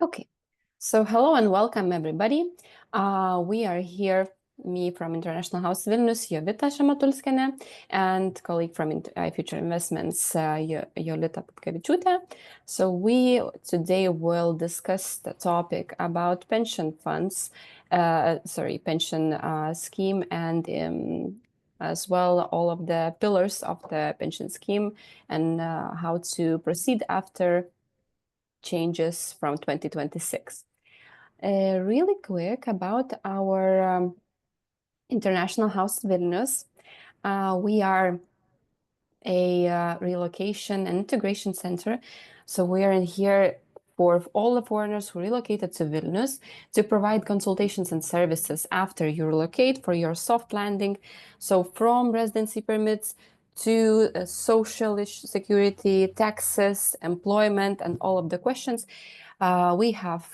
Okay, so hello and welcome everybody. We are here, me from International House Vilnius, Jovita Šamatulskienė, and colleague from Future Investments, Jolita Pupkevičiūtė. So we today will discuss the topic about pension funds, pension scheme, and as well all of the pillars of the pension scheme and how to proceed after changes from 2026. Really quick about our International House Vilnius. We are a relocation and integration center. So we are in here for all the foreigners who relocated to Vilnius to provide consultations and services after you relocate for your soft landing. So from residency permits to social security, taxes, employment, and all of the questions. We have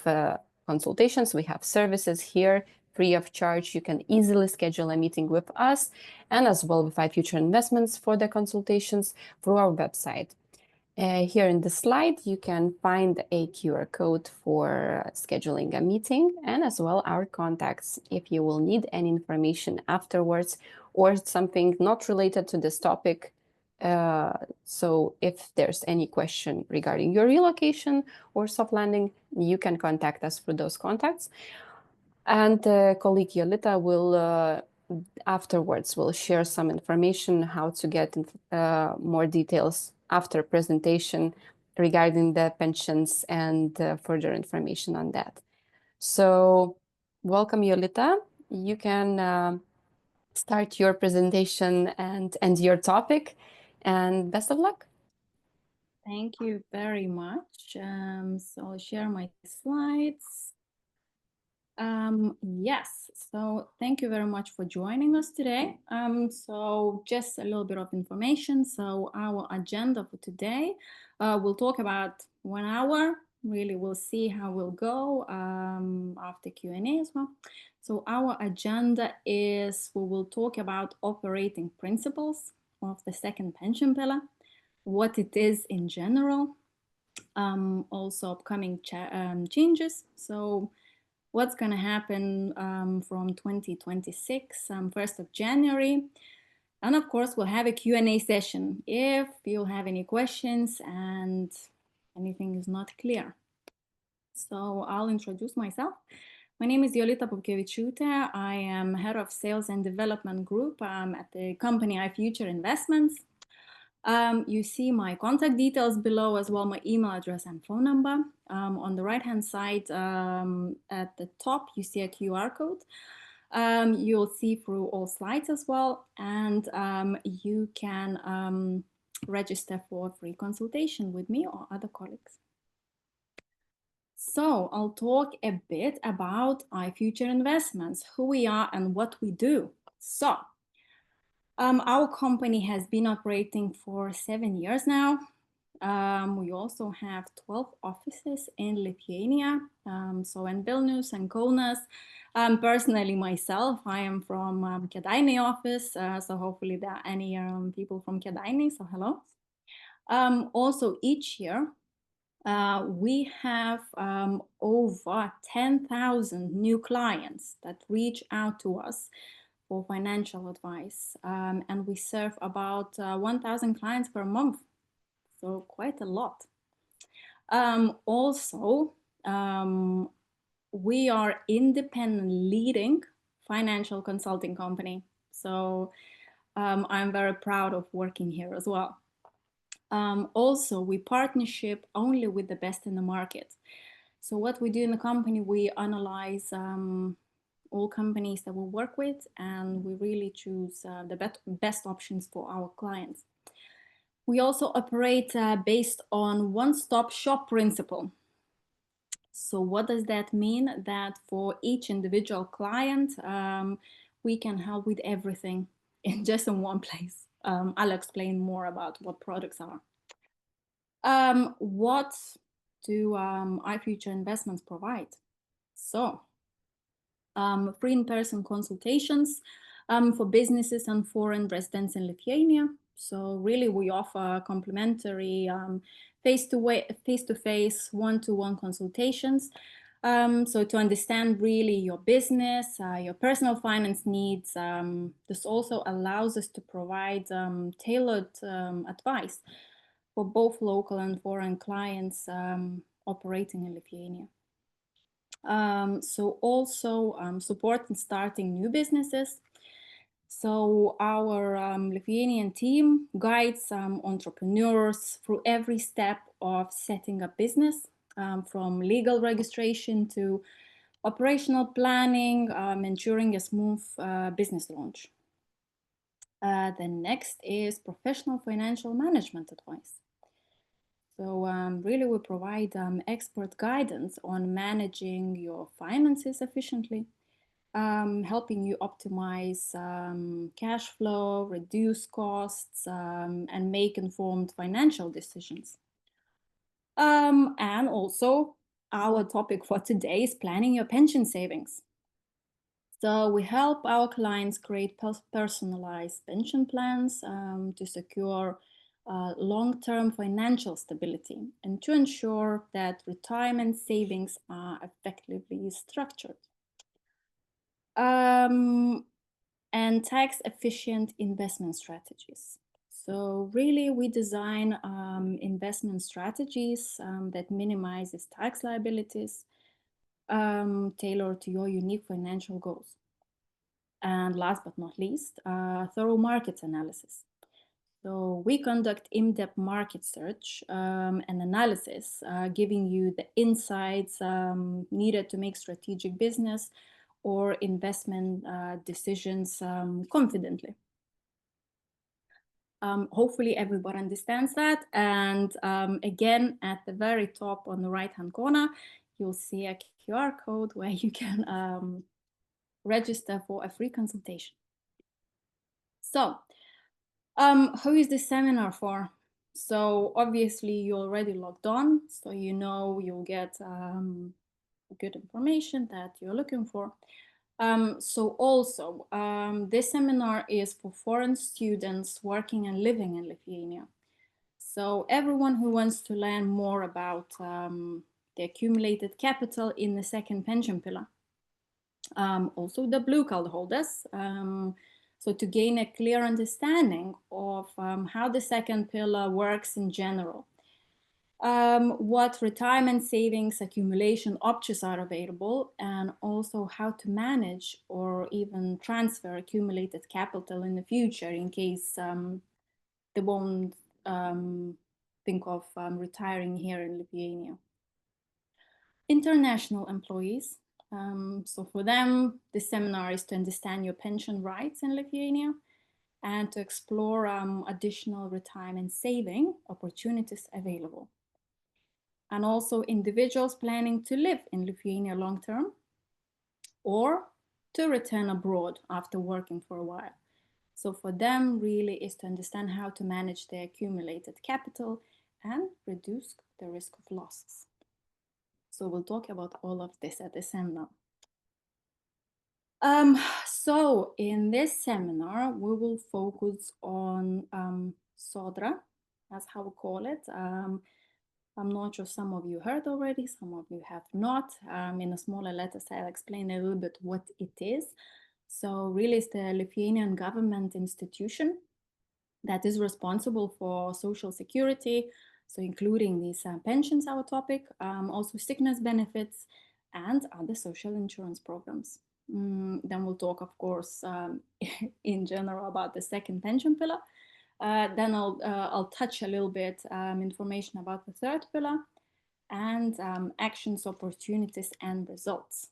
consultations, we have services here free of charge. You can easily schedule a meeting with us and as well with Future Investments for the consultations through our website. Here in the slide, you can find a QR code for scheduling a meeting and as well our contacts if you will need any information afterwards or something not related to this topic. So if there's any question regarding your relocation or soft landing, you can contact us through those contacts. And colleague Jolita will afterwards will share some information how to get more details after presentation regarding the pensions and further information on that. So welcome, Jolita. You can start your presentation and your topic, and best of luck. Thank you very much. So I'll share my slides. Yes, so thank you very much for joining us today. So just a little bit of information. So our agenda for today, we'll talk about 1 hour. Really, we'll see how we'll go after Q&A as well. So our agenda is we will talk about operating principles of the second pension pillar, what it is in general, also upcoming changes. So what's going to happen from 2026, 1st of January. And of course, we'll have a Q&A session if you'll have any questions and anything is not clear. So I'll introduce myself. My name is Jolita Pupkevičiūtė. I am head of sales and development group at the company Future Investments. You see my contact details below as well, my email address and phone number. On the right-hand side, at the top, you see a QR code. You'll see through all slides as well, and you can register for a free consultation with me or other colleagues. So I'll talk a bit about Future Investments, who we are and what we do. So our company has been operating for 7 years now. We also have 12 offices in Lithuania, so in Vilnius and Kaunas. Personally, myself, I am from Kėdainiai office, so hopefully there are any people from Kėdainiai, so hello. Also, each year, we have over 10,000 new clients that reach out to us for financial advice, and we serve about 1,000 clients per month, so quite a lot. Also, we are independent leading financial consulting company, so I'm very proud of working here as well. Also, we partnership only with the best in the market. So what we do in the company, we analyze all companies that we work with, and we really choose the best options for our clients. We also operate based on one-stop shop principle. So what does that mean? That for each individual client, we can help with everything in just in one place. I'll explain more about what products are. What do Future Investments provide? So free in-person consultations for businesses and foreign residents in Lithuania. So really, we offer complimentary face-to-face, one-to-one consultations. So to understand really your business, your personal finance needs, this also allows us to provide tailored advice for both local and foreign clients operating in Lithuania. So also support in starting new businesses. So our Lithuanian team guides entrepreneurs through every step of setting up business, from legal registration to operational planning, ensuring a smooth business launch. The next is professional financial management advice. So really we provide expert guidance on managing your finances efficiently, helping you optimize cash flow, reduce costs, and make informed financial decisions. And also our topic for today is planning your pension savings. So we help our clients create personalized pension plans to secure long-term financial stability and to ensure that retirement savings are effectively structured. And tax-efficient investment strategies. So really, we design investment strategies that minimizes tax liabilities, tailored to your unique financial goals. And last but not least, thorough market analysis. So we conduct in-depth market search and analysis, giving you the insights needed to make strategic business or investment decisions confidently. Hopefully everybody understands that. And again, at the very top on the right-hand corner, you'll see a QR code where you can register for a free consultation. So, who is this seminar for? So obviously you already logged on, so you know you'll get good information that you're looking for. So also, this seminar is for foreign students working and living in Lithuania. So everyone who wants to learn more about the accumulated capital in the second pension pillar. Also the blue card holders. So to gain a clear understanding of how the second pillar works in general. What retirement savings accumulation options are available, and also how to manage or even transfer accumulated capital in the future in case they won't think of retiring here in Lithuania. International employees. So for them, this seminar is to understand your pension rights in Lithuania and to explore additional retirement saving opportunities available. And also individuals planning to live in Lithuania long term or to return abroad after working for a while. So for them really is to understand how to manage their accumulated capital and reduce the risk of losses. So we'll talk about all of this at the seminar. So in this seminar, we will focus on Sodra, that's how we call it. I'm not sure some of you heard already, some of you have not. In a smaller letters, I'll explain a little bit what it is. So really it's the Lithuanian government institution that is responsible for social security, so including these pensions, our topic, also sickness benefits and other social insurance programs. Then we'll talk, of course, in general about the second pension pillar. Then I'll touch a little bit information about the third pillar and actions, opportunities, and results.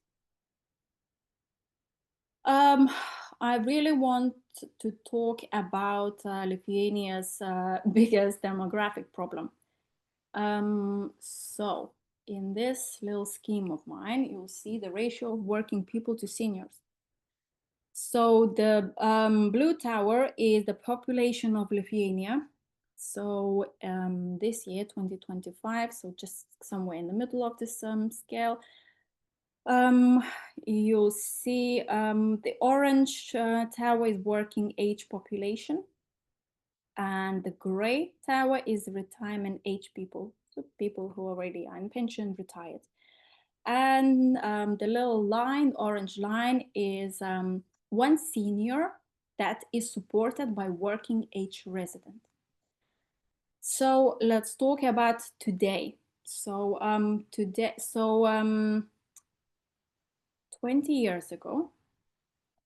I really want to talk about Lithuania's biggest demographic problem. So in this little scheme of mine, you'll see the ratio of working people to seniors. So the blue tower is the population of Lithuania. So this year, 2025, so just somewhere in the middle of this scale, you'll see the orange tower is working age population. And the gray tower is retirement age people, so people who already are in pension, retired. And the little line, orange line, is one senior that is supported by working age resident. So let's talk about today. So 20 years ago,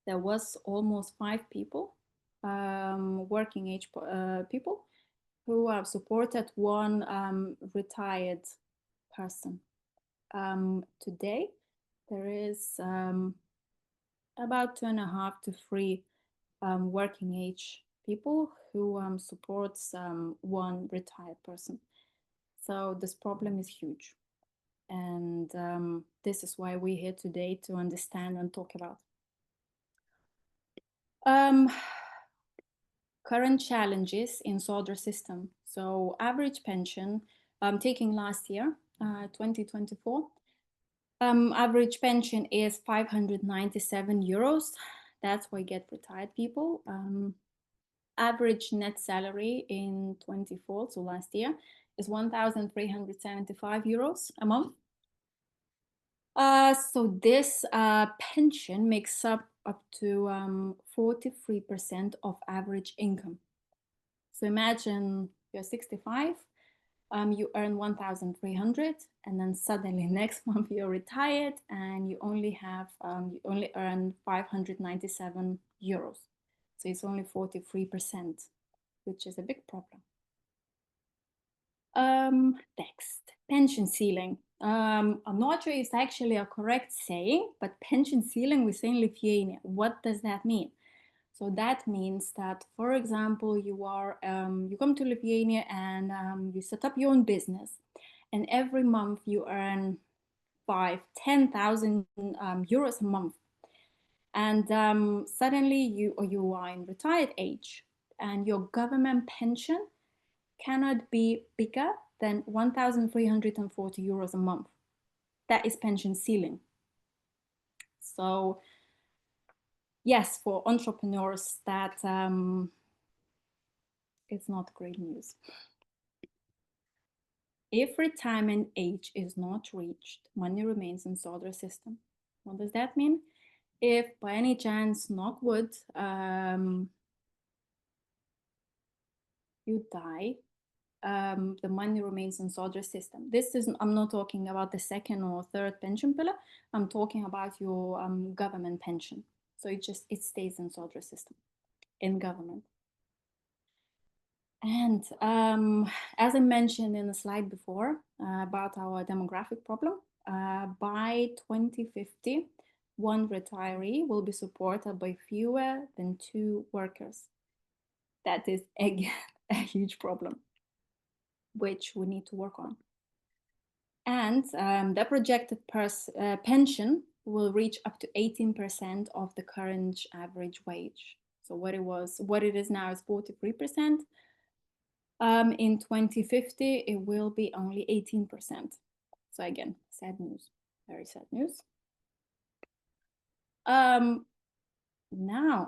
there was almost 5 people, working age people, who have supported one retired person. Today, there is about 2.5 to 3 working age people who supports one retired person. So this problem is huge. And this is why we're here today, to understand and talk about. Current challenges in Sodra system. So average pension, taking last year, 2024, average pension is 597 euros. That's why get retired people. Average net salary in 24, so last year, is 1,375 euros a month. So this pension makes up to 43% of average income. So imagine you're 65, you earn 1,300, and then suddenly next month you're retired and you only earn 597 euros. So it's only 43%, which is a big problem. Next, pension ceiling. I'm not sure it's actually a correct saying, but pension ceiling we say in Lithuania. What does that mean? So that means that, for example, you come to Lithuania and you set up your own business, and every month you earn 10,000 euros a month, and suddenly you are in retired age, and your government pension cannot be bigger than 1,340 euros a month. That is pension ceiling. So yes, for entrepreneurs, that it's not great news. If retirement age is not reached, money remains in Sodra system. What does that mean? If by any chance, knock wood, you die, the money remains in Sodra system. I'm not talking about the second or third pension pillar. I'm talking about your government pension. So it stays in Sodra system, in government. And as I mentioned in the slide before about our demographic problem, by 2050, one retiree will be supported by fewer than 2 workers. That is, again, a huge problem, which we need to work on. And the projected pension will reach up to 18% of the current average wage. So what it is now is 43%. In 2050, it will be only 18%. So again, sad news, very sad news. Now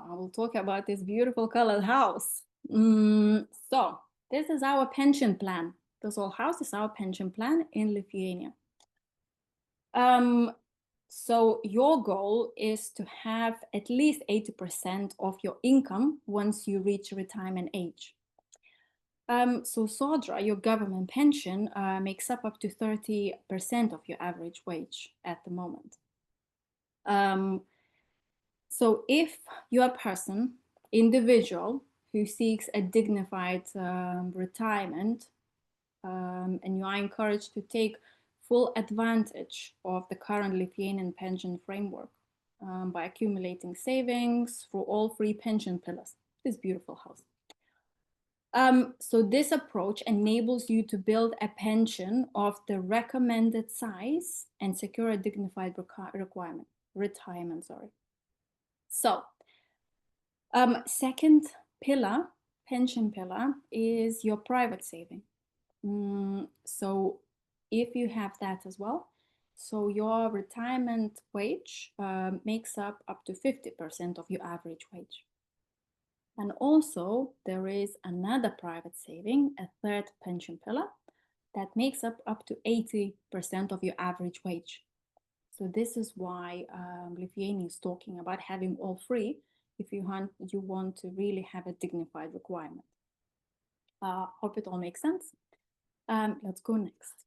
I will talk about this beautiful colored house. So this is our pension plan. This whole house is our pension plan in Lithuania. So your goal is to have at least 80% of your income once you reach retirement age. So Sodra, your government pension, makes up to 30% of your average wage at the moment. So if you're a person, individual, who seeks a dignified retirement, and you are encouraged to take full advantage of the current Lithuanian pension framework by accumulating savings through all 3 pension pillars, this beautiful house. So this approach enables you to build a pension of the recommended size and secure a dignified retirement. So, second pillar, pension pillar, is your private saving. So if you have that as well, so your retirement wage makes up to 50% of your average wage. And also there is another private saving, a third pension pillar, that makes up to 80% of your average wage. So this is why Lithuania is talking about having all three if you want to really have a dignified requirement. Hope it all makes sense. Let's go next.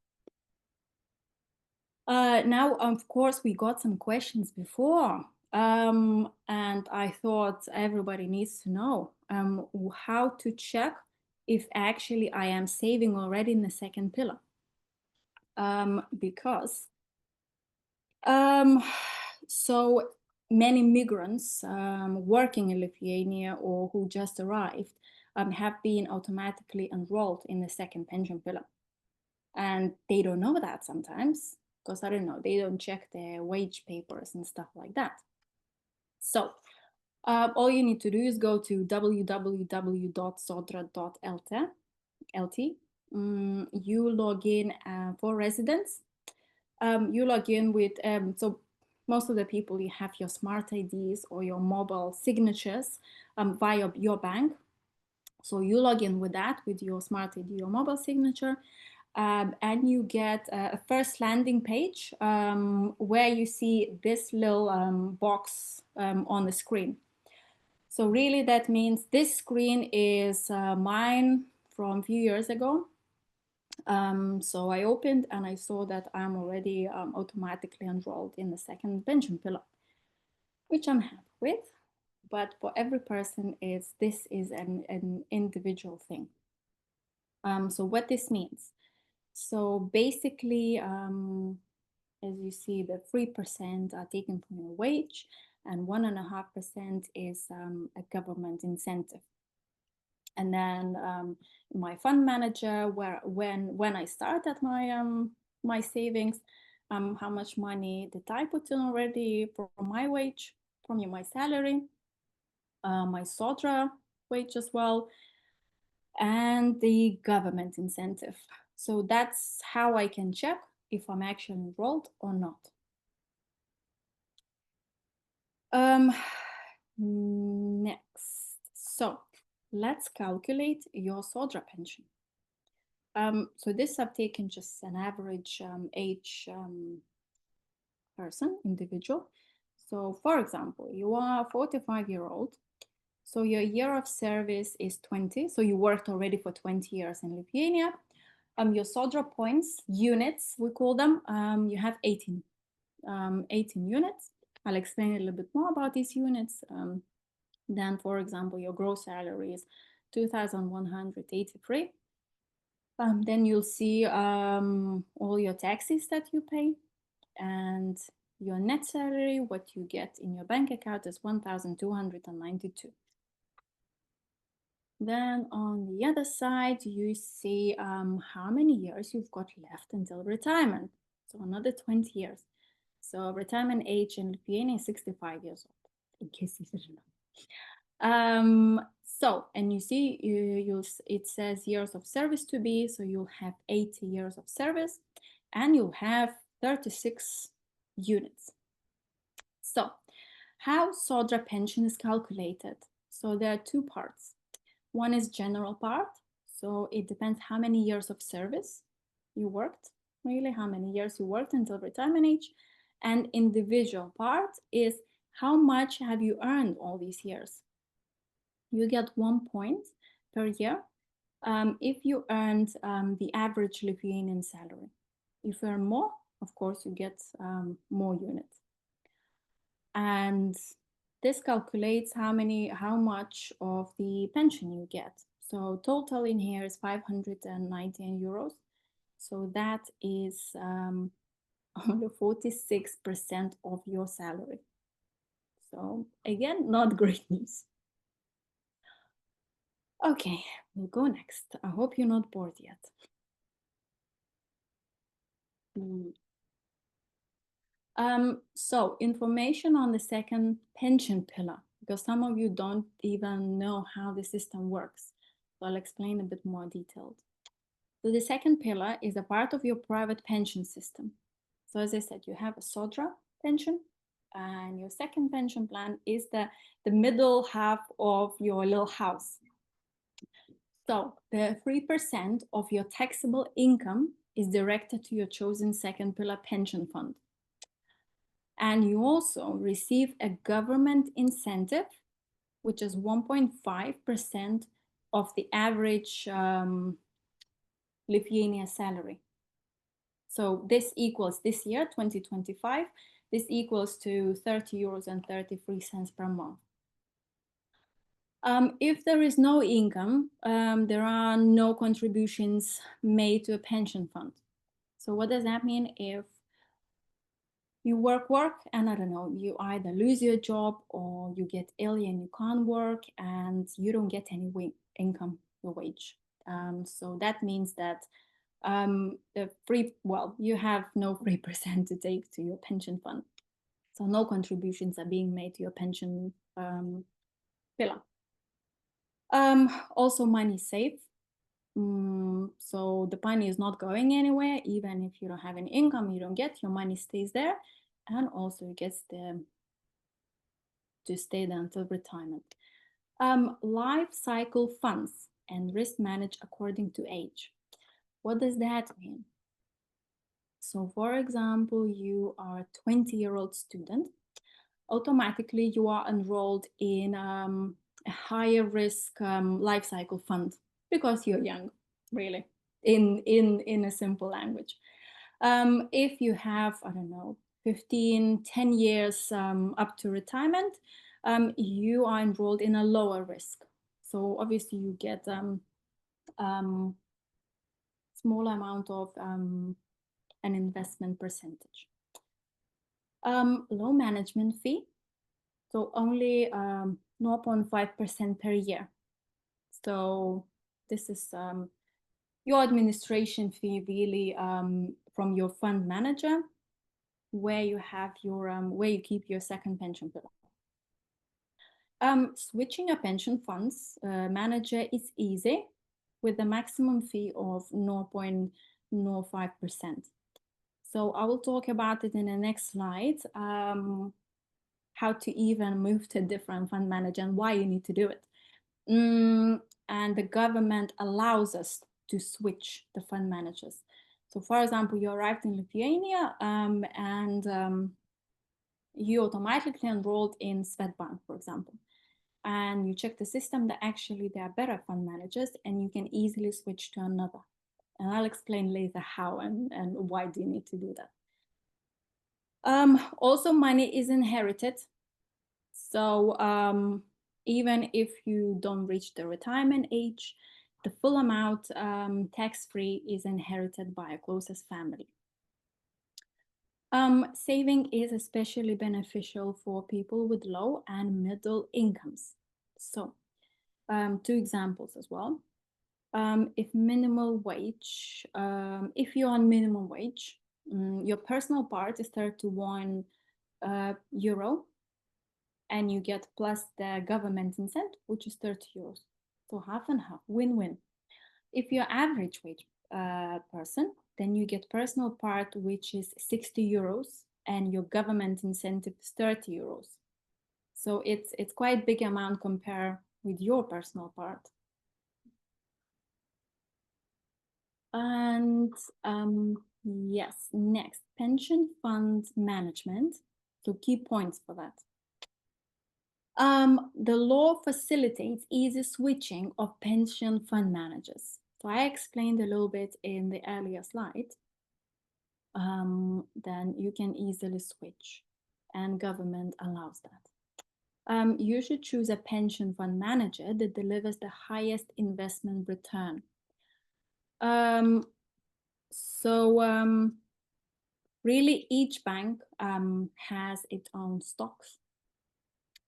Now, of course, we got some questions before, and I thought everybody needs to know how to check if actually I am saving already in the second pillar. Because so many migrants working in Lithuania or who just arrived have been automatically enrolled in the second pension pillar. And they don't know that sometimes because, I don't know, they don't check their wage papers and stuff like that. So all you need to do is go to www.sodra.lt. You log in for residents. You log in with, so most of the people, you have your smart IDs or your mobile signatures via your bank. So you log in with that, with your smart ID or mobile signature, and you get a first landing page where you see this little box on the screen. So really that means this screen is mine from a few years ago. So I opened and I saw that I'm already automatically enrolled in the second pension pillar, which I'm happy with. But for every person, this is an individual thing. So what this means? So basically, as you see, the 3% are taken from your wage, and 1.5% is a government incentive. And then my fund manager, when I started my savings, how much money did I put in already from my wage, from my salary, my Sodra wage as well, and the government incentive. So that's how I can check if I'm actually enrolled or not. Next, so let's calculate your Sodra pension. So this I've taken just an average age person, individual. So for example, you are a 45-year-old. So your year of service is 20. So you worked already for 20 years in Lithuania. Your Sodra points, units, we call them, you have 18 units. I'll explain a little bit more about these units. Then, for example, your gross salary is 2,183. Then you'll see all your taxes that you pay, and your net salary, what you get in your bank account, is 1,292. Then on the other side, you see how many years you've got left until retirement. So another 20 years. So retirement age in Lithuania is 65 years old, in case you didn't know. So, and you see, it says years of service to be, so you'll have 80 years of service, and you'll have 36 units. So, how Sodra pension is calculated? So there are two parts. One is general part, so it depends how many years of service you worked, really how many years you worked until retirement age. And individual part is how much have you earned all these years. You get 1 point per year if you earned the average Lithuanian salary. If you earn more, of course, you get more units. And this calculates how much of the pension you get. So total in here is 519 euros. So that is only 46% of your salary. So again, not great news. Okay, we'll go next. I hope you're not bored yet. So information on the second pension pillar, because some of you don't even know how the system works. So I'll explain a bit more detailed. So the second pillar is a part of your private pension system. So as I said, you have a Sodra pension, And your second pension plan is the middle half of your little house. So the 3% of your taxable income is directed to your chosen second pillar pension fund. And you also receive a government incentive, which is 1.5% of the average Lithuania salary. So this equals, this year, 2025, this equals to 30 euros and 33 cents per month. If there is no income, there are no contributions made to a pension fund. So what does that mean? If you work, and I don't know, you either lose your job or you get ill and you can't work and you don't get any income, your wage. So that means that you have no 3% to take to your pension fund. So no contributions are being made to your pension pillar. Also money saved. So the money is not going anywhere. Even if you don't have any income, you don't get, your money stays there, and also it gets to stay there until retirement. Life cycle funds and risk managed according to age. What does that mean? So for example, you are a 20-year-old student. Automatically, you are enrolled in a higher risk life cycle fund because you're young, really, in a simple language. If you have, I don't know, 10 years up to retirement, you are enrolled in a lower risk. So obviously you get small amount of an investment percentage. Low management fee, so only 0.5% per year. So this is your administration fee, really, from your fund manager, where you have your where you keep your second pension pillar. Switching a pension funds manager is easy with a maximum fee of 0.05%. So I will talk about it in the next slide, how to even move to a different fund manager and why you need to do it. And the government allows us to switch the fund managers. So for example, you arrived in Lithuania and you automatically enrolled in Swedbank, for example. And you check the system that actually there are better fund managers and you can easily switch to another. And I'll explain later how and why do you need to do that. Also, money is inherited. So even if you don't reach the retirement age, the full amount tax-free is inherited by a closest family. Saving is especially beneficial for people with low and middle incomes. So, two examples as well. If minimum wage, if you're on minimum wage, your personal part is 31 euro, and you get plus the government incentive, which is 30 euros. So half and half, win-win. If you're average wage person, then you get personal part, which is 60 euros, and your government incentive is 30 euros. So it's quite a big amount compared with your personal part. And yes, next, pension fund management. So key points for that. The law facilitates easy switching of pension fund managers. So I explained a little bit in the earlier slide. Then you can easily switch, and government allows that. You should choose a pension fund manager that delivers the highest investment return. Really, each bank has its own stocks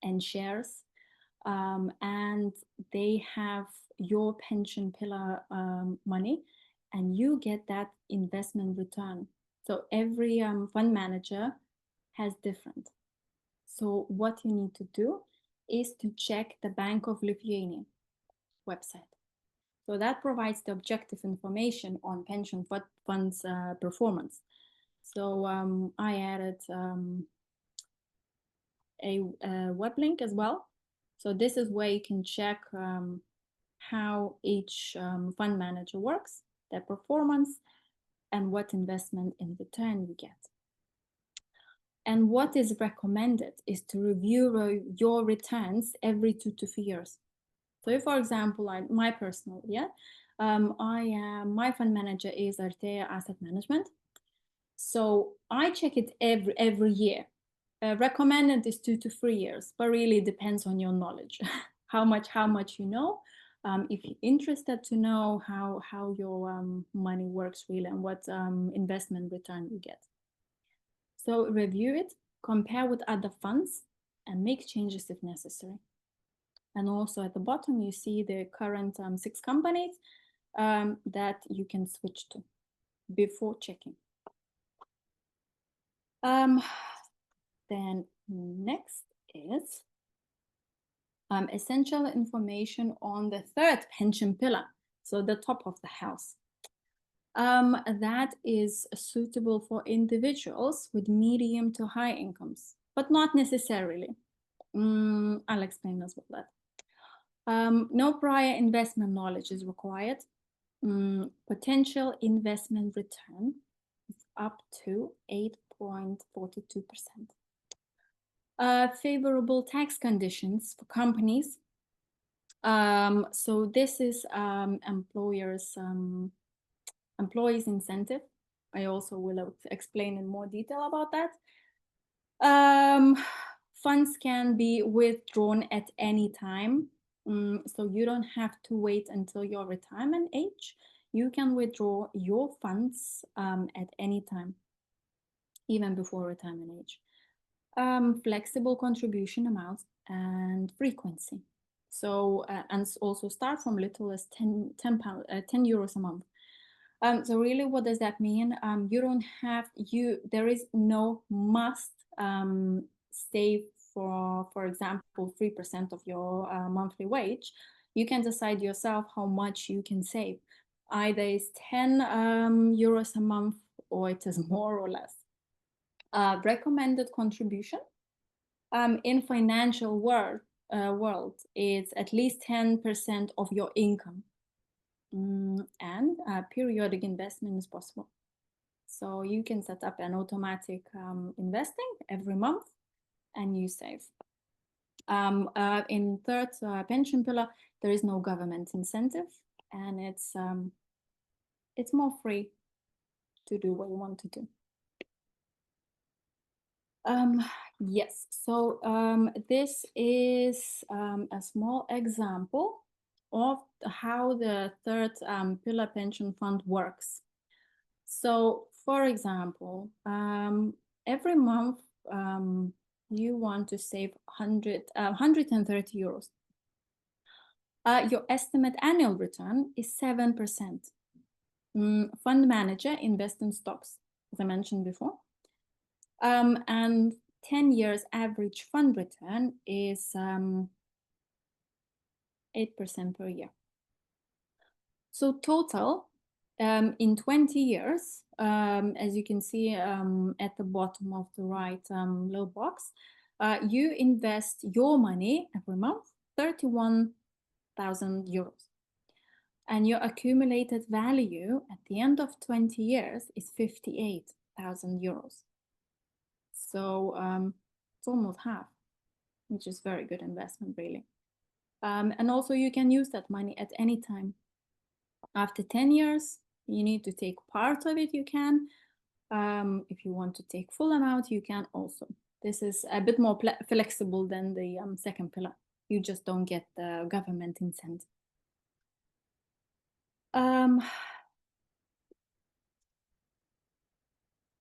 and shares, and they have your pension pillar money, and you get that investment return. So every fund manager has different. So what you need to do is to check the Bank of Lithuania website. So that provides the objective information on pension funds performance. So I added a web link as well. So this is where you can check how each fund manager works, their performance, and what investment in return you get. And what is recommended is to review your returns every 2 to 3 years. So if, for example, my personal, my fund manager is Artea Asset Management. So I check it every year. Recommended is 2 to 3 years, but really depends on your knowledge, how much you know. If you're interested to know how your money works really and what investment return you get. So review it, compare with other funds, and make changes if necessary. And also at the bottom, you see the current 6 companies that you can switch to before checking. Then next is essential information on the 3rd pension pillar, so the top of the house. That is suitable for individuals with medium to high incomes, but not necessarily. I'll explain as well that. No prior investment knowledge is required. Potential investment return is up to 8.42%. Favorable tax conditions for companies. So this is employees incentive. I also will explain in more detail about that. Funds can be withdrawn at any time. So you don't have to wait until your retirement age. You can withdraw your funds at any time, even before retirement age. Flexible contribution amounts and frequency. So, and also start from little as 10 euros a month. So really, what does that mean? You don't have, there is no must save for example, 3% of your monthly wage. You can decide yourself how much you can save. Either it's 10 euros a month or it is more or less. Recommended contribution in financial world it's at least 10% of your income. And periodic investment is possible. So you can set up an automatic investing every month and you save. In 3rd pension pillar, there is no government incentive, and it's more free to do what you want to do. Yes, so this is a small example of how the 3rd pillar pension fund works. So, for example, every month you want to save 130 euros. Your estimate annual return is 7%. Fund manager invests in stocks, as I mentioned before. And 10 years average fund return is 8% per year. So total, in 20 years, as you can see at the bottom of the right little box, you invest your money every month, 31,000 euros. And your accumulated value at the end of 20 years is 58,000 euros. So it's almost half, which is very good investment, really. And also you can use that money at any time. After 10 years, you need to take part of it, you can. If you want to take full amount, you can also. This is a bit more flexible than the 2nd pillar. You just don't get the government incentive.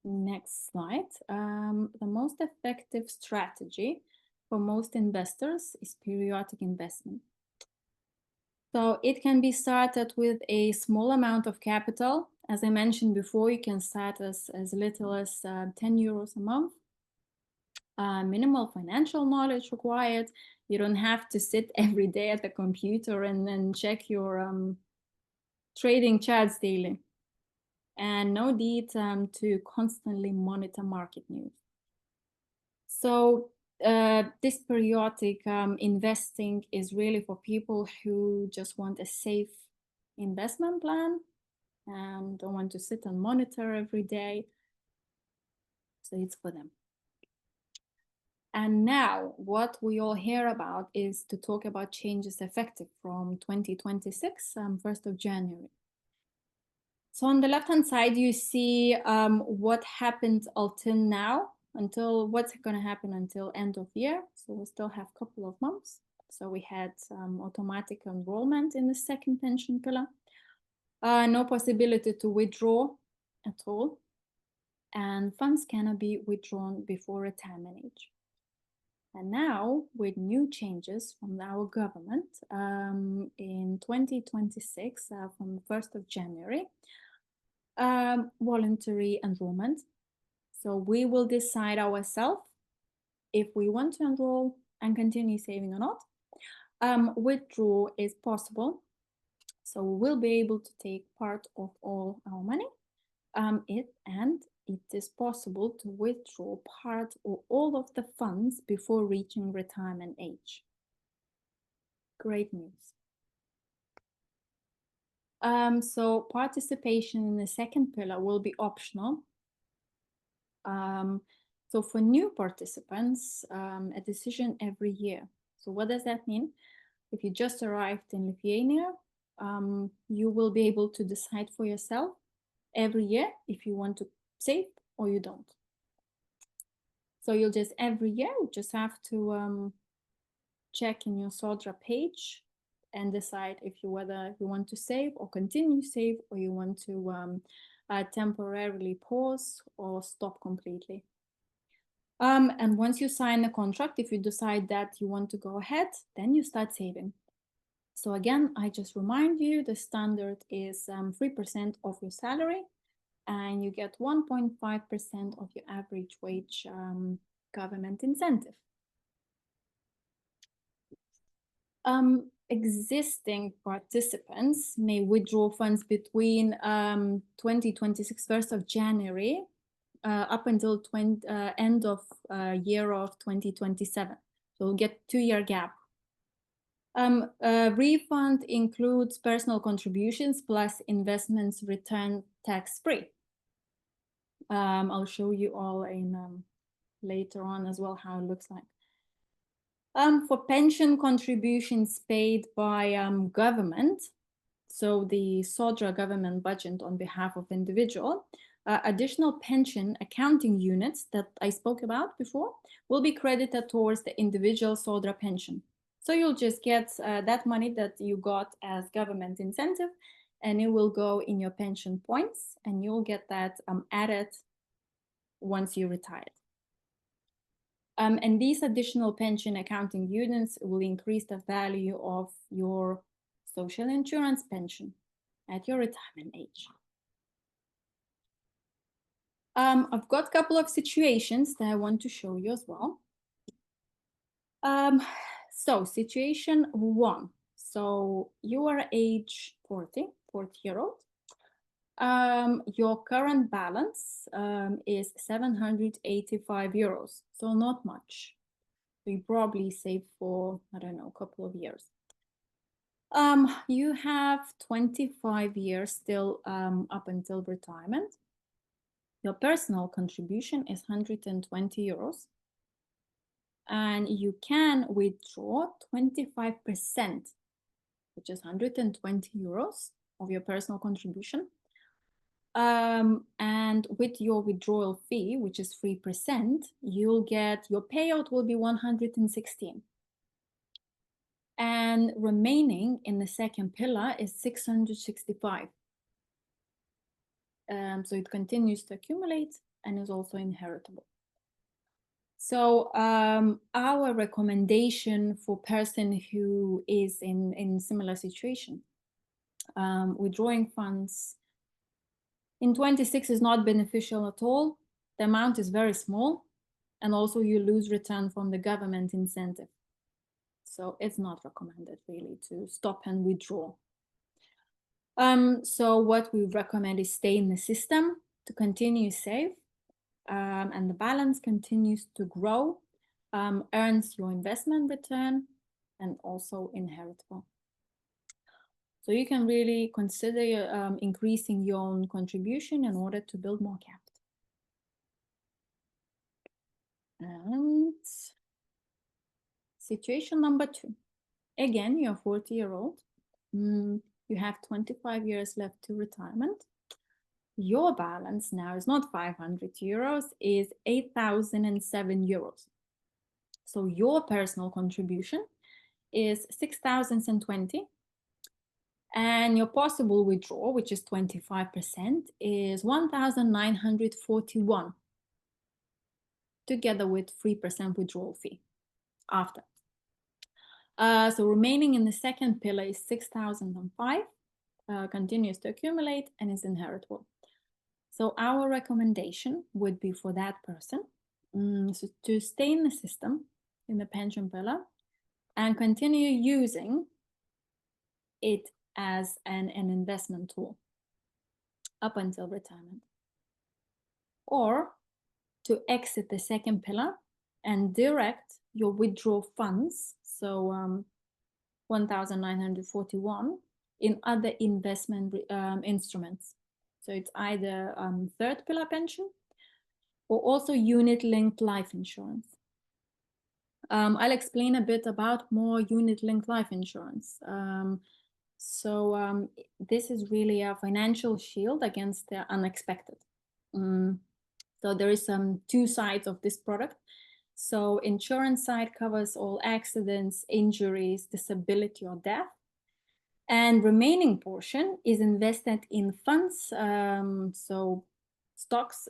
Next slide. The most effective strategy for most investors is periodic investment. So it can be started with a small amount of capital. As I mentioned before, you can start as little as 10 euros a month. Minimal financial knowledge required. You don't have to sit every day at the computer and then check your trading charts daily. And no need to constantly monitor market news. So This periodic investing is really for people who just want a safe investment plan and don't want to sit and monitor every day. So it's for them. And now what we all hear about is to talk about changes effective from 2026, 1st of January. So on the left-hand side, you see what happened until now, until what's going to happen until end of year. So we still have a couple of months. So we had automatic enrollment in the second pension pillar. No possibility to withdraw at all. And funds cannot be withdrawn before retirement age. And now, with new changes from our government in 2026, from the 1st of January, voluntary enrollment. So we will decide ourselves if we want to enroll and continue saving or not. Withdrawal is possible. So we will be able to take part of all our money. It is possible to withdraw part or all of the funds before reaching retirement age. Great news. So participation in the second pillar will be optional. So for new participants, a decision every year. So what does that mean? If you just arrived in Lithuania, you will be able to decide for yourself every year if you want to save or you don't. So you'll just every year you just have to check in your Sodra page and decide if you whether you want to save or continue save, or you want to temporarily pause or stop completely. And once you sign a contract, if you decide that you want to go ahead, then you start saving. So again, I just remind you, the standard is 3% of your salary, and you get 1.5% of your average wage government incentive. Existing participants may withdraw funds between 2026 1st of January up until end of year of 2027. So we'll get 2-year gap. Refund includes personal contributions plus investments return tax-free. I'll show you all in later on as well how it looks like. For pension contributions paid by government, so the Sodra government budget on behalf of individual, additional pension accounting units that I spoke about before will be credited towards the individual Sodra pension. So you'll just get that money that you got as government incentive, and it will go in your pension points, and you'll get that added once you retire. And these additional pension accounting units will increase the value of your social insurance pension at your retirement age. I've got a couple of situations that I want to show you as well. So situation 1. So you are age 40-year-old. Your current balance is 785 euros, so not much. So you probably save for, I don't know, a couple of years. You have 25 years still up until retirement. Your personal contribution is 120 euros. And you can withdraw 25%, which is 120 euros of your personal contribution. And with your withdrawal fee, which is 3%, you'll get, your payout will be 116. And remaining in the second pillar is 665. So it continues to accumulate and is also inheritable. So our recommendation for person who is in similar situation, withdrawing funds in 26 is not beneficial at all. The amount is very small, and also you lose return from the government incentive. So it's not recommended really to stop and withdraw. So what we recommend is stay in the system to continue save, and the balance continues to grow earns your investment return, and also inheritable. So you can really consider increasing your own contribution in order to build more capital. And situation number 2. Again, you're 40-year-old. You have 25 years left to retirement. Your balance now is not 500 euros, is 8,007 euros. So your personal contribution is 6,020. And your possible withdrawal, which is 25%, is 1,941, together with 3% withdrawal fee after. So remaining in the second pillar is 6,005, continues to accumulate and is inheritable. So our recommendation would be for that person so to stay in the system, in the pension pillar, and continue using it as an investment tool up until retirement. Or to exit the second pillar and direct your withdrawal funds, so 1,941, in other investment instruments. So it's either third pillar pension or also unit-linked life insurance. I'll explain a bit about more unit-linked life insurance. This is really a financial shield against the unexpected. So there is two sides of this product. So insurance side covers all accidents, injuries, disability or death. And remaining portion is invested in funds, so stocks,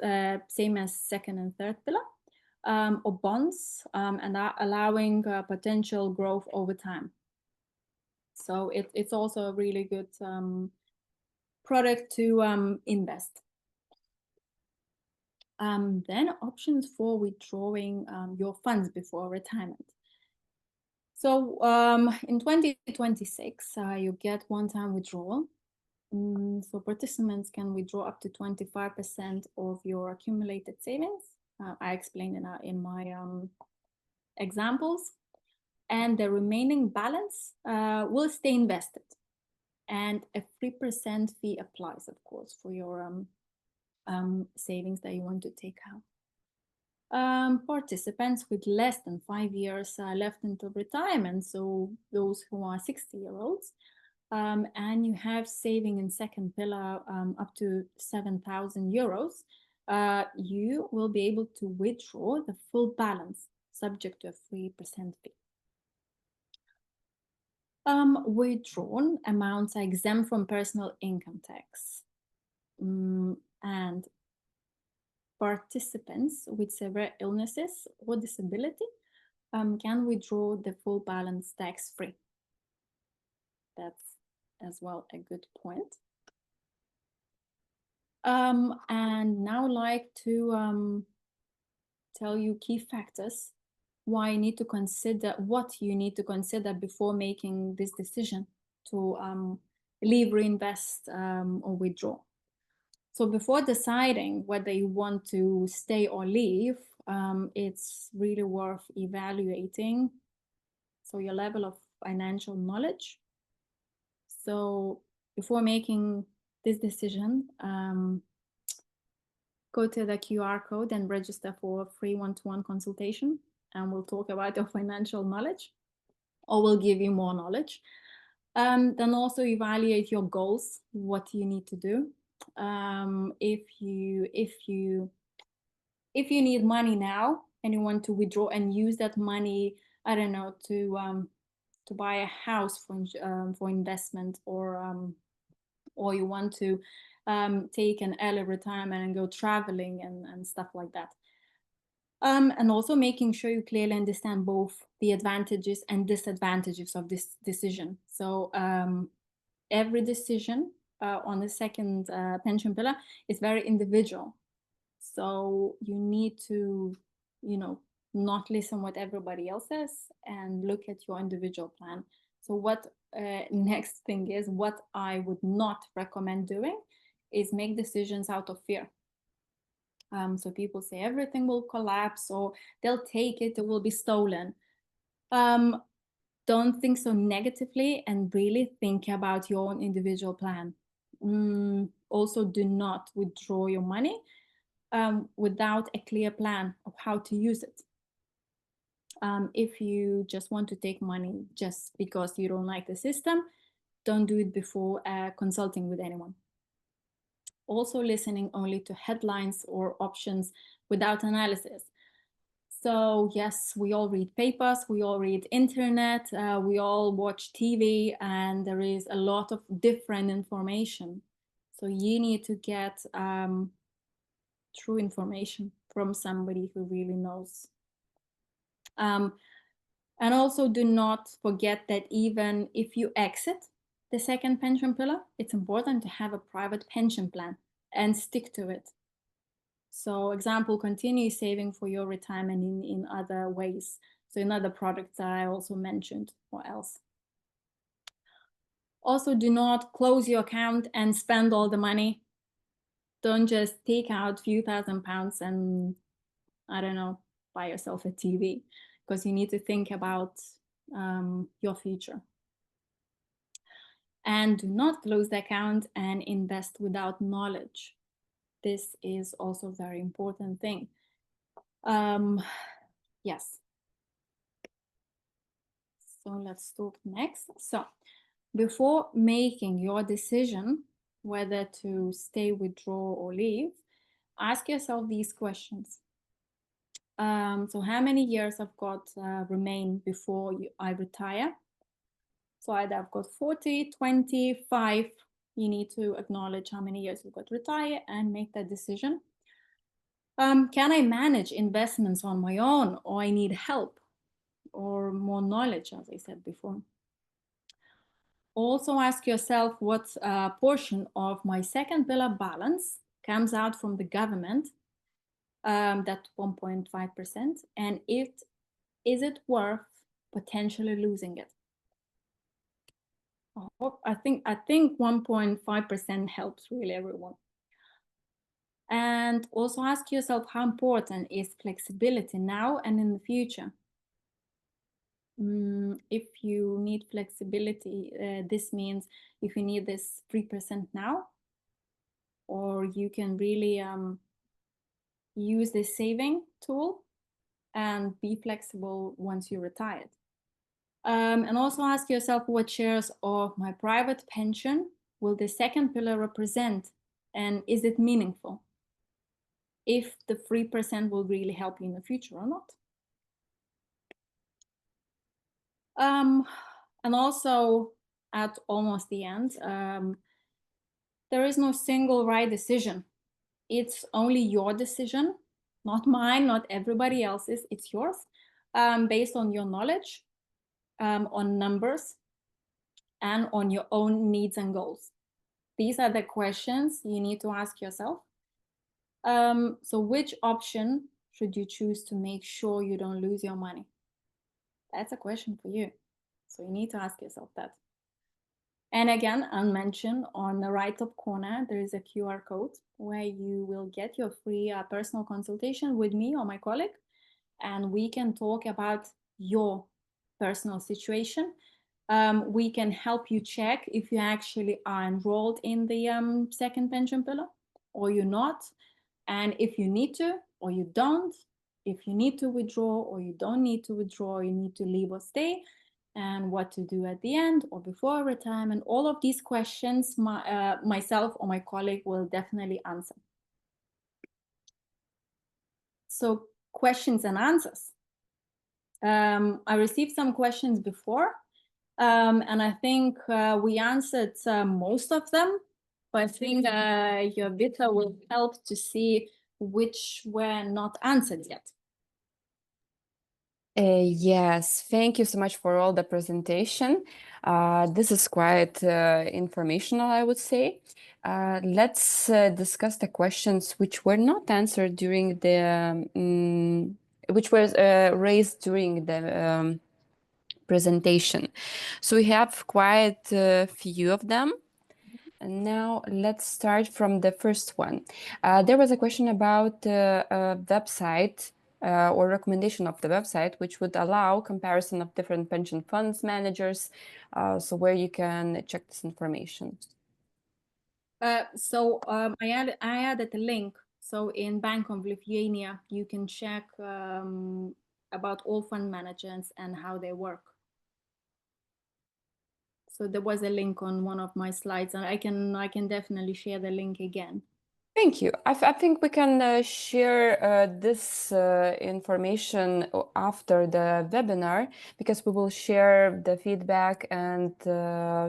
same as second and third pillar, or bonds, and are allowing potential growth over time. So it's also a really good product to invest. Then options for withdrawing your funds before retirement. So in 2026, you get one-time withdrawal. So participants can withdraw up to 25% of your accumulated savings. I explained in my examples. And the remaining balance will stay invested. And a 3% fee applies, of course, for your savings that you want to take out. Participants with less than 5 years left until retirement, so those who are 60-year-olds, and you have saving in second pillar up to 7,000 euros, you will be able to withdraw the full balance subject to a 3% fee. Withdrawn amounts are exempt from personal income tax. And participants with severe illnesses or disability can withdraw the full balance tax-free. That's as well a good point. And now I'd like to tell you key factors why you need to consider, what you need to consider before making this decision to leave, reinvest, or withdraw. So before deciding whether you want to stay or leave, it's really worth evaluating your level of financial knowledge. So before making this decision, go to the QR code and register for a free one-to-one consultation, and we'll talk about your financial knowledge, or we'll give you more knowledge. Then also evaluate your goals, what you need to do. If you need money now and you want to withdraw and use that money, I don't know, to buy a house for investment, or you want to take an early retirement and go traveling and stuff like that. And also making sure you clearly understand both the advantages and disadvantages of this decision. So every decision on the second pension pillar is very individual. So you need to, not listen what everybody else says and look at your individual plan. So what next thing is, what I would not recommend doing is make decisions out of fear. So people say everything will collapse, or they'll take it, it will be stolen. Don't think so negatively and really think about your own individual plan. Also, do not withdraw your money without a clear plan of how to use it. If you just want to take money just because you don't like the system, don't do it before consulting with anyone. Also, listening only to headlines or options without analysis. So yes, we all read papers, we all read internet, we all watch TV, and there is a lot of different information. So you need to get true information from somebody who really knows. And also do not forget that even if you exit the second pension pillar, it's important to have a private pension plan and stick to it. So example, continue saving for your retirement in other ways. So in other products that I also mentioned or else. Also, do not close your account and spend all the money. Don't just take out a few £1,000 and, I don't know, buy yourself a TV, because you need to think about your future. And do not close the account and invest without knowledge. This is also a very important thing. Yes. So let's talk next. So before making your decision whether to stay, withdraw, or leave, ask yourself these questions. So how many years I've got remain before I retire? So either I've got 40, 25, you need to acknowledge how many years you've got to retire and make that decision. Can I manage investments on my own, or I need help or more knowledge, as I said before? Also ask yourself what portion of my second pillar balance comes out from the government, that 1.5%, and is it worth potentially losing it? I think 1.5% helps really everyone. And also ask yourself, how important is flexibility now and in the future? If you need flexibility, this means if you need this 3% now, or you can really use this saving tool and be flexible once you're retired. And also ask yourself, what shares of my private pension will the second pillar represent, and is it meaningful? If the 3% will really help you in the future or not. And also at almost the end, there is no single right decision. It's only your decision, not mine, not everybody else's. It's yours, based on your knowledge, on numbers, and on your own needs and goals. These are the questions you need to ask yourself. So which option should you choose to make sure you don't lose your money? That's a question for you. So you need to ask yourself that. And again, I'll mention on the right top corner, there is a QR code where you will get your free personal consultation with me or my colleague. And we can talk about your personal situation. We can help you check if you actually are enrolled in the second pension pillar or you're not. And if you need to or you don't, if you need to withdraw or you don't need to withdraw, you need to leave or stay, and what to do at the end or before retirement. All of these questions myself or my colleague will definitely answer. So questions and answers. I received some questions before, and I think we answered most of them, but I think your Vita will help to see which were not answered yet. Yes, thank you so much for all the presentation. This is quite informational, I would say. Let's discuss the questions which were not answered during the, which were raised during the presentation. So we have quite a few of them. And now let's start from the first one. There was a question about the website or recommendation of the website, which would allow comparison of different pension funds managers, so where you can check this information. I added a link. So in Bank of Lithuania, you can check about all fund managers and how they work. So there was a link on one of my slides, and I can definitely share the link again. Thank you. I think we can share this information after the webinar, because we will share the feedback and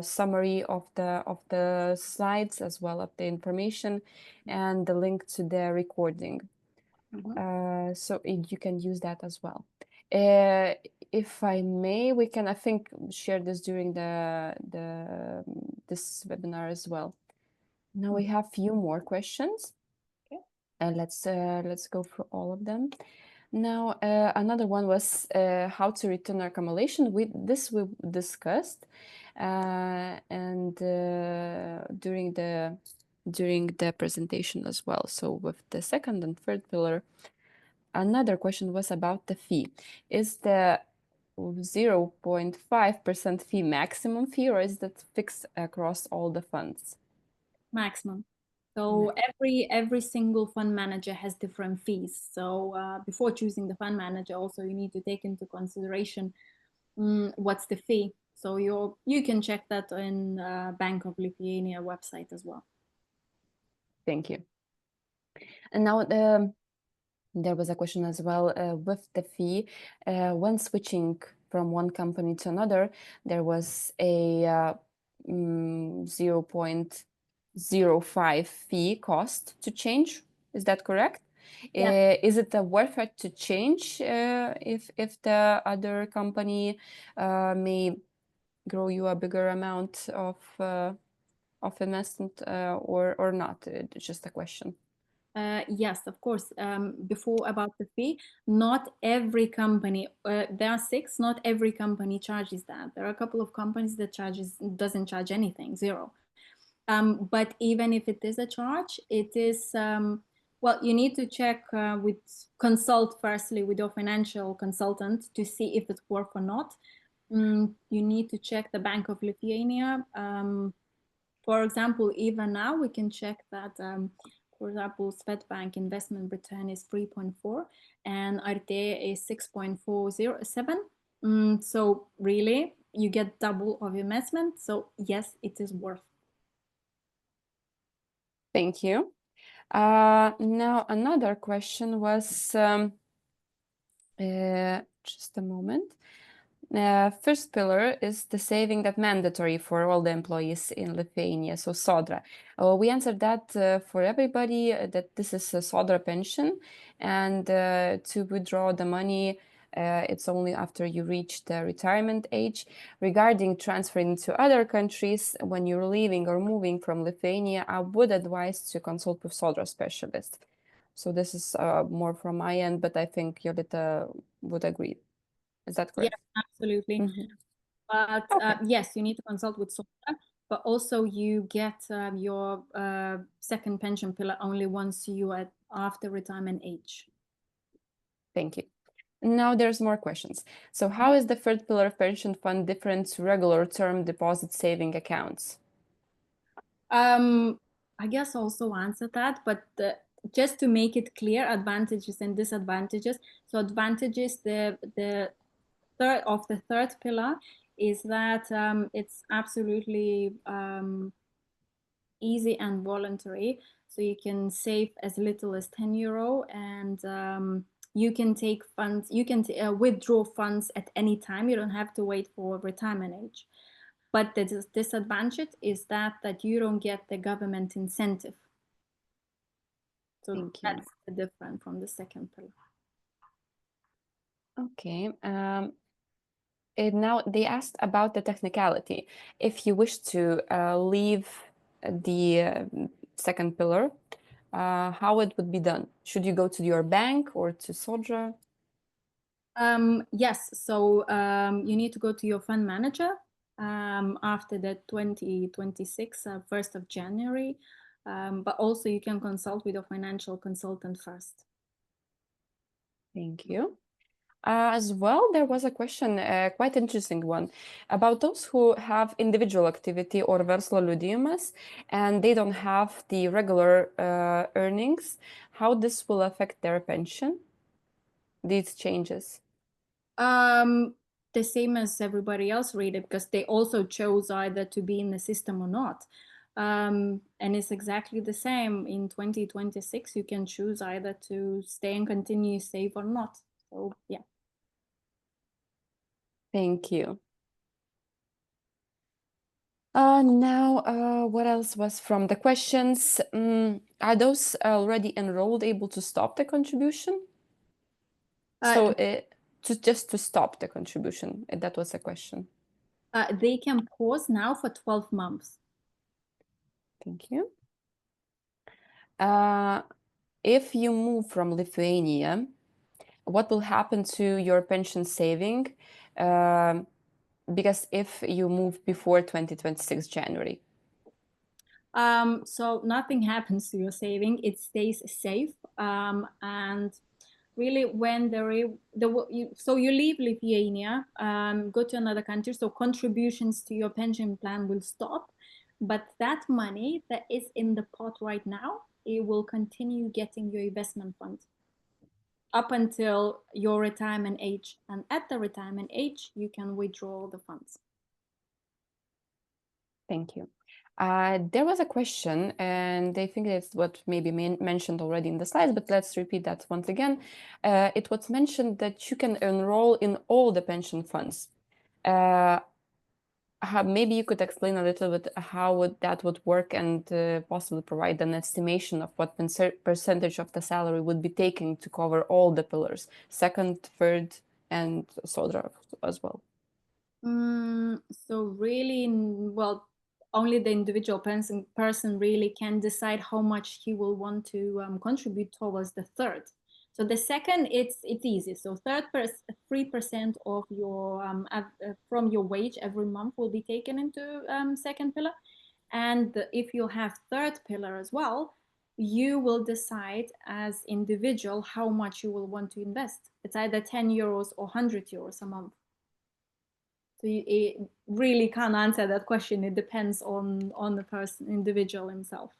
summary of the slides, as well as the information and the link to the recording. So you can use that as well. If I may, we can, I think, share this during this webinar as well. Now we have few more questions. Let's go through all of them. Now, another one was how to return accumulation. We discussed, and during the presentation as well. So with the second and third pillar, another question was about the fee. Is the 0.5% fee maximum fee, or is that fixed across all the funds? Maximum. So every single fund manager has different fees. So before choosing the fund manager, also you need to take into consideration what's the fee. So you can check that in Bank of Lithuania website as well. Thank you. And now there was a question as well with the fee. When switching from one company to another, there was a 0.05 fee cost to change. Is that correct? Yeah. Is it worth it to change if the other company may grow you a bigger amount of investment or not? It's just a question. Yes, of course. Before about the fee, not every company, there are 6, not every company charges that. There are a couple of companies that doesn't charge anything, 0. But even if it is a charge, it is, well, you need to check consult firstly with your financial consultant to see if it's worth or not. You need to check the Bank of Lithuania. For example, even now we can check that, for example, Swedbank investment return is 3.4 and RT is 6.407. So really, you get double of investment. So yes, it is worth. Thank you. Now another question was, just a moment. First pillar is the saving that mandatory for all the employees in Lithuania, so Sodra. We answered that for everybody, that this is a Sodra pension, and to withdraw the money, it's only after you reach the retirement age. Regarding transferring to other countries, when you're leaving or moving from Lithuania, I would advise to consult with Sodra specialist. So this is more from my end, but I think Jolita would agree. Is that correct? Yeah, absolutely. But yes, you need to consult with Sodra, but also you get your second pension pillar only once you are after retirement age. Thank you. Now there's more questions. So how is the third pillar of pension fund different to regular term deposit saving accounts? I guess also answer that, but just to make it clear, advantages and disadvantages. So advantages, the third pillar is that it's absolutely easy and voluntary. So you can save as little as 10 euro, and you can take funds, you can withdraw funds at any time. You don't have to wait for retirement age. But the disadvantage is that you don't get the government incentive. So Thank you. that's the difference from the second pillar. Okay. And now they asked about the technicality. If you wish to leave the second pillar, how it would be done? Should you go to your bank or to Sodra? Yes, so you need to go to your fund manager after the 2026, 1st of January. But also you can consult with a financial consultant first. Thank you. As well, there was a question, quite interesting one, about those who have individual activity or verslo liudijimas and they don't have the regular earnings, how this will affect their pension, these changes. The same as everybody else read it, because they also chose either to be in the system or not. And it's exactly the same in 2026. You can choose either to stay and continue save or not. So yeah. Thank you. Now, what else was from the questions? Are those already enrolled able to stop the contribution? So just to stop the contribution, that was a question. They can pause now for 12 months. Thank you. If you move from Lithuania, what will happen to your pension saving? Because if you move before 2026 January. So nothing happens to your saving. It stays safe. And really, when you leave Lithuania, go to another country, so contributions to your pension plan will stop. But that money that is in the pot right now, it will continue getting your investment fund up until your retirement age. And at the retirement age, you can withdraw the funds. Thank you. There was a question, and I think it's what maybe mentioned already in the slides, but let's repeat that once again. It was mentioned that you can enroll in all the pension funds. Maybe you could explain a little bit how that would work and possibly provide an estimation of what percentage of the salary would be taken to cover all the pillars, second, third, and Sodra as well. So really, well, only the individual person really can decide how much he will want to contribute towards the third. So the second, it's easy. So 3% of your from your wage every month will be taken into second pillar, and if you have third pillar as well, you will decide as individual how much you will want to invest. It's either 10 euros or 100 euros a month. So it really can't answer that question. It depends on the person, individual himself.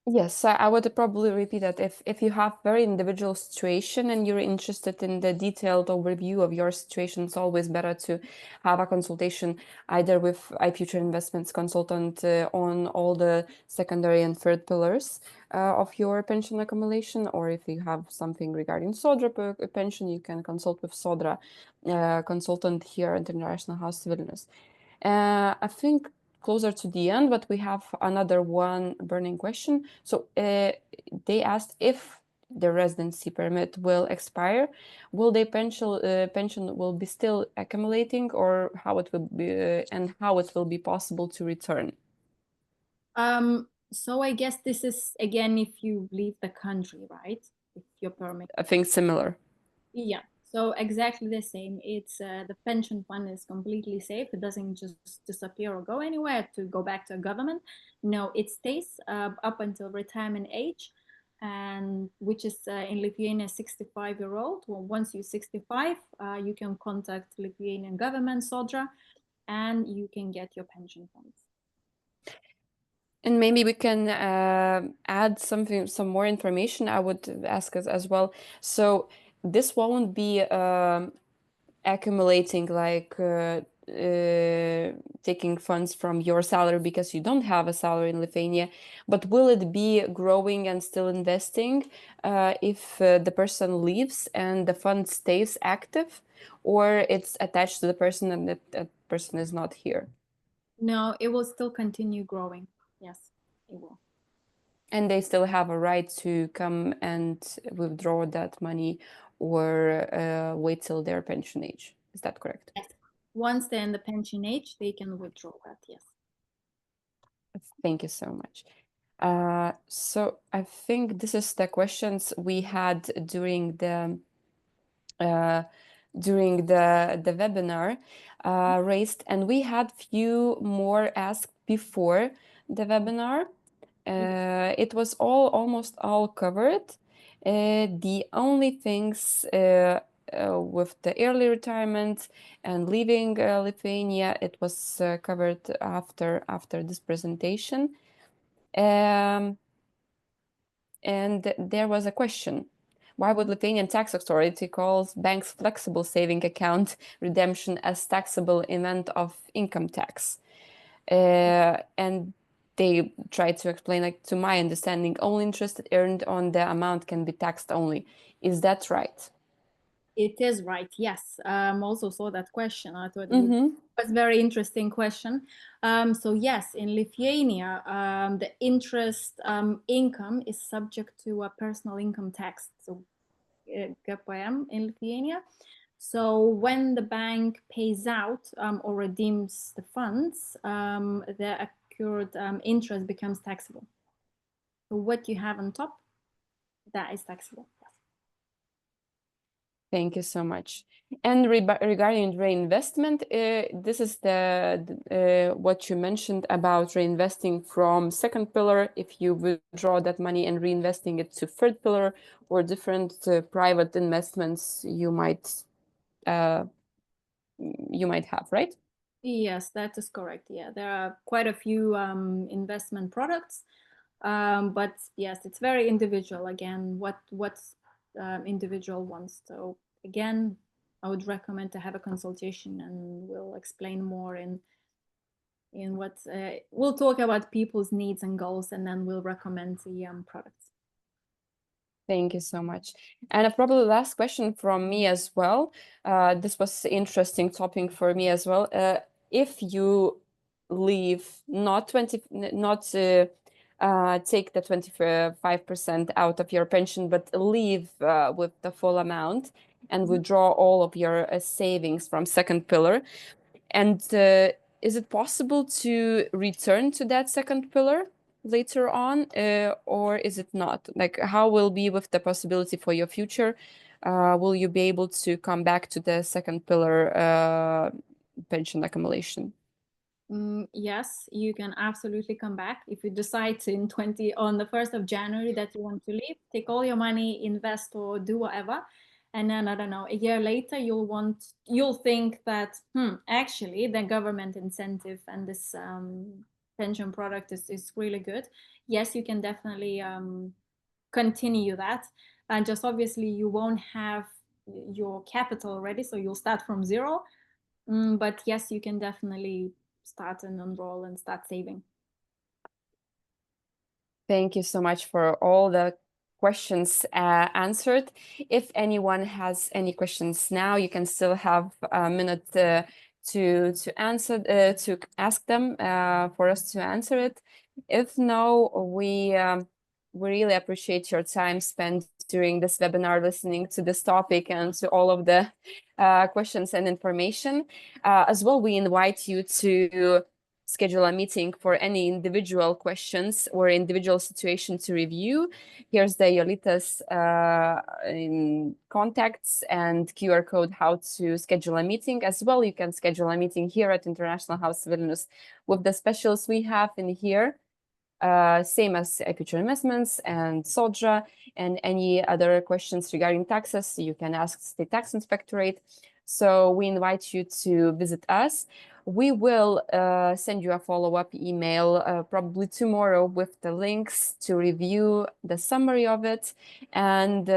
Yes, I would probably repeat that if you have very individual situation and you're interested in the detailed overview of your situation, it's always better to have a consultation either with iFuture Investments consultant on all the secondary and third pillars of your pension accumulation, or if you have something regarding Sodra pension, you can consult with Sodra consultant here at International House Vilnius. I think closer to the end, but we have another one burning question. So they asked if the residency permit will expire, will their pension will be still accumulating, or how it will be and how it will be possible to return? So I guess this is again if you leave the country, right? If your permit. I think similar. Yeah. So exactly the same. It's the pension fund is completely safe. It doesn't just disappear or go anywhere to go back to a government. No, it stays up until retirement age, and which is in Lithuania 65-year-old. Well, once you're 65, you can contact Lithuanian government, Sodra, and you can get your pension funds. And maybe we can add some more information. I would ask us as well. So this won't be accumulating like taking funds from your salary because you don't have a salary in Lithuania, but will it be growing and still investing if the person leaves and the fund stays active, or it's attached to the person and that person is not here? No, it will still continue growing. Yes, it will. And they still have a right to come and withdraw that money or wait till their pension age. Is that correct? Yes. Once they're in the pension age, they can withdraw that, yes. Thank you so much. So I think this is the questions we had during the during the webinar raised, and we had few more asked before the webinar. It was almost all covered. The only things with the early retirement and leaving Lithuania, it was covered after this presentation. And there was a question: why would Lithuanian tax authority calls banks flexible saving account redemption as taxable event of income tax? And they tried to explain, like, to my understanding, only interest earned on the amount can be taxed only. Is that right? It is right, yes. Also saw that question. I thought it Mm-hmm. was a very interesting question. So yes, in Lithuania, the interest income is subject to a personal income tax, so GPM in Lithuania. So when the bank pays out or redeems the funds, the accrued interest becomes taxable. So what you have on top, that is taxable. Thank you so much. And regarding reinvestment, this is the what you mentioned about reinvesting from second pillar, if you withdraw that money and reinvesting it to third pillar, or different private investments you might have, right? Yes, that is correct. Yeah, there are quite a few investment products, but yes, it's very individual. Again, what individual wants. So again, I would recommend to have a consultation, and we'll explain more in what we'll talk about people's needs and goals, and then we'll recommend the products. Thank you so much. And probably last question from me as well. This was interesting topic for me as well. If you leave not take the 25% out of your pension, but leave with the full amount and withdraw all of your savings from second pillar, and is it possible to return to that second pillar later on, or is it not? Like, how will be with the possibility for your future? Will you be able to come back to the second pillar pension accumulation? Yes, you can absolutely come back if you decide on the 1st of January that you want to leave. Take all your money, invest or do whatever, and then I don't know, a year later you'll think that actually the government incentive and this pension product is really good. Yes, you can definitely continue that, and just obviously you won't have your capital ready, so you'll start from zero. But yes, you can definitely start and enroll and start saving. Thank you so much for all the questions answered. If anyone has any questions now, you can still have a minute to ask them for us to answer it. If no, we really appreciate your time spent during this webinar listening to this topic and to all of the questions and information. As well, we invite you to schedule a meeting for any individual questions or individual situation to review. Here's the Jolita's contacts and QR code how to schedule a meeting. As well, you can schedule a meeting here at International House Vilnius with the specialists we have in here, same as future investments and Sodra, and any other questions regarding taxes, you can ask State Tax Inspectorate. So we invite you to visit us. We will send you a follow-up email probably tomorrow with the links to review the summary of it, and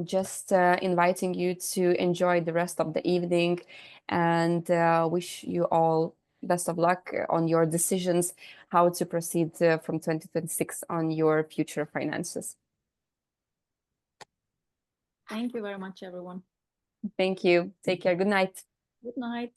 just inviting you to enjoy the rest of the evening, and wish you all best of luck on your decisions how to proceed from 2026 on your future finances. Thank you very much, everyone. Thank you. Take care. Good night. Good night.